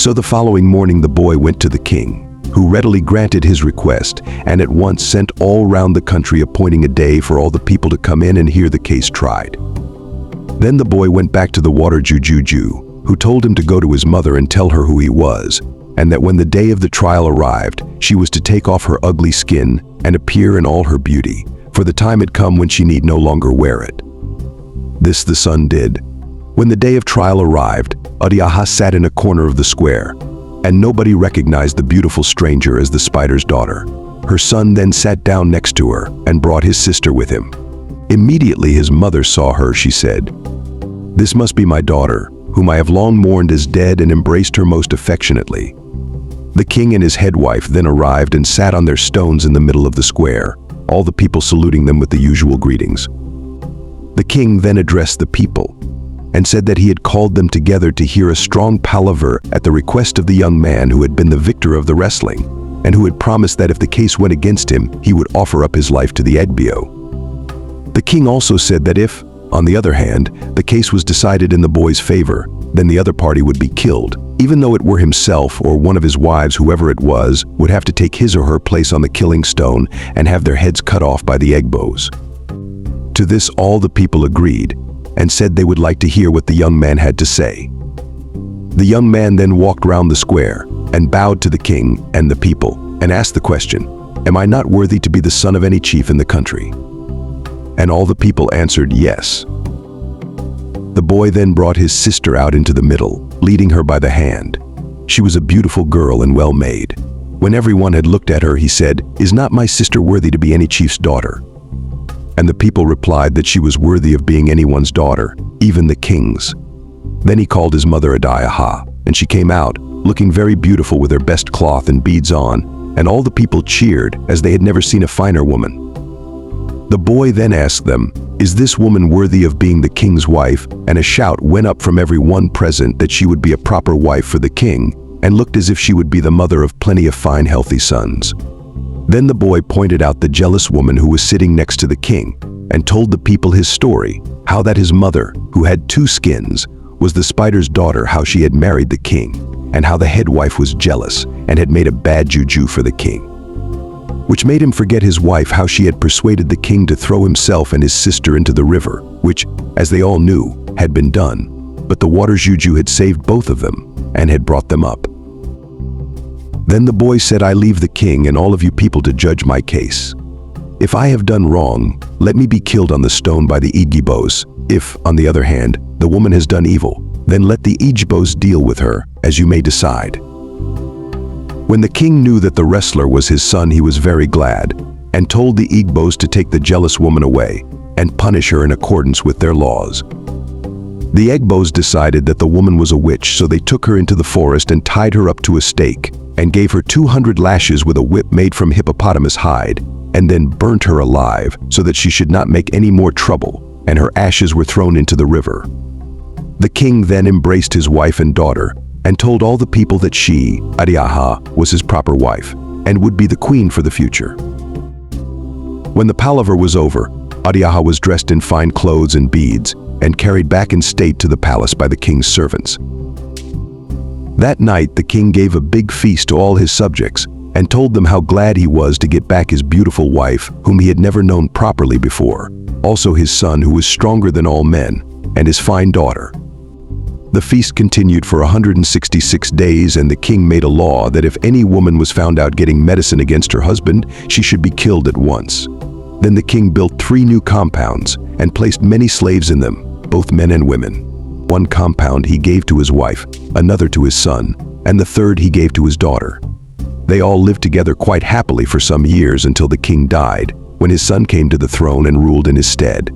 So the following morning the boy went to the king, who readily granted his request and at once sent all round the country appointing a day for all the people to come in and hear the case tried. Then the boy went back to the water Jew, who told him to go to his mother and tell her who he was, and that when the day of the trial arrived, she was to take off her ugly skin and appear in all her beauty, for the time had come when she need no longer wear it. This the son did. When the day of trial arrived, Adiaha sat in a corner of the square, and nobody recognized the beautiful stranger as the spider's daughter. Her son then sat down next to her and brought his sister with him. Immediately his mother saw her, she said, "This must be my daughter, whom I have long mourned as dead, and embraced her most affectionately." The king and his head wife then arrived and sat on their stones in the middle of the square, all the people saluting them with the usual greetings. The king then addressed the people and said that he had called them together to hear a strong palaver at the request of the young man who had been the victor of the wrestling, and who had promised that if the case went against him, he would offer up his life to the Egbio. The king also said that if, on the other hand, the case was decided in the boy's favor, then the other party would be killed, even though it were himself or one of his wives, whoever it was, would have to take his or her place on the killing stone and have their heads cut off by the Egbos. To this all the people agreed, and said they would like to hear what the young man had to say. The young man then walked round the square and bowed to the king and the people and asked the question, "Am I not worthy to be the son of any chief in the country?" And all the people answered yes. The boy then brought his sister out into the middle, leading her by the hand. She was a beautiful girl and well made. When everyone had looked at her, he said, "Is not my sister worthy to be any chief's daughter?" And the people replied that she was worthy of being anyone's daughter, even the king's. Then he called his mother Adiaha, and she came out, looking very beautiful with her best cloth and beads on, and all the people cheered as they had never seen a finer woman. The boy then asked them, "Is this woman worthy of being the king's wife?" And a shout went up from every one present that she would be a proper wife for the king, and looked as if she would be the mother of plenty of fine healthy sons. Then the boy pointed out the jealous woman who was sitting next to the king, and told the people his story, how that his mother, who had 2 skins, was the spider's daughter, how she had married the king, and how the head wife was jealous and had made a bad juju for the king, which made him forget his wife, how she had persuaded the king to throw himself and his sister into the river, which, as they all knew, had been done, but the water juju had saved both of them and had brought them up. Then the boy said, "I leave the king and all of you people to judge my case. If I have done wrong, let me be killed on the stone by the Igbos. If, on the other hand, the woman has done evil, then let the Igbos deal with her, as you may decide." When the king knew that the wrestler was his son, he was very glad, and told the Igbos to take the jealous woman away and punish her in accordance with their laws. The Egbos decided that the woman was a witch, so they took her into the forest and tied her up to a stake, and gave her 200 lashes with a whip made from hippopotamus hide, and then burnt her alive so that she should not make any more trouble, and her ashes were thrown into the river. The king then embraced his wife and daughter, and told all the people that she, Adiaha, was his proper wife, and would be the queen for the future. When the palaver was over, Adiaha was dressed in fine clothes and beads, and carried back in state to the palace by the king's servants. That night the king gave a big feast to all his subjects, and told them how glad he was to get back his beautiful wife, whom he had never known properly before, also his son, who was stronger than all men, and his fine daughter. The feast continued for 166 days, and the king made a law that if any woman was found out getting medicine against her husband, she should be killed at once. Then the king built 3 new compounds and placed many slaves in them, both men and women. One compound he gave to his wife, another to his son, and the third he gave to his daughter. They all lived together quite happily for some years until the king died, when his son came to the throne and ruled in his stead.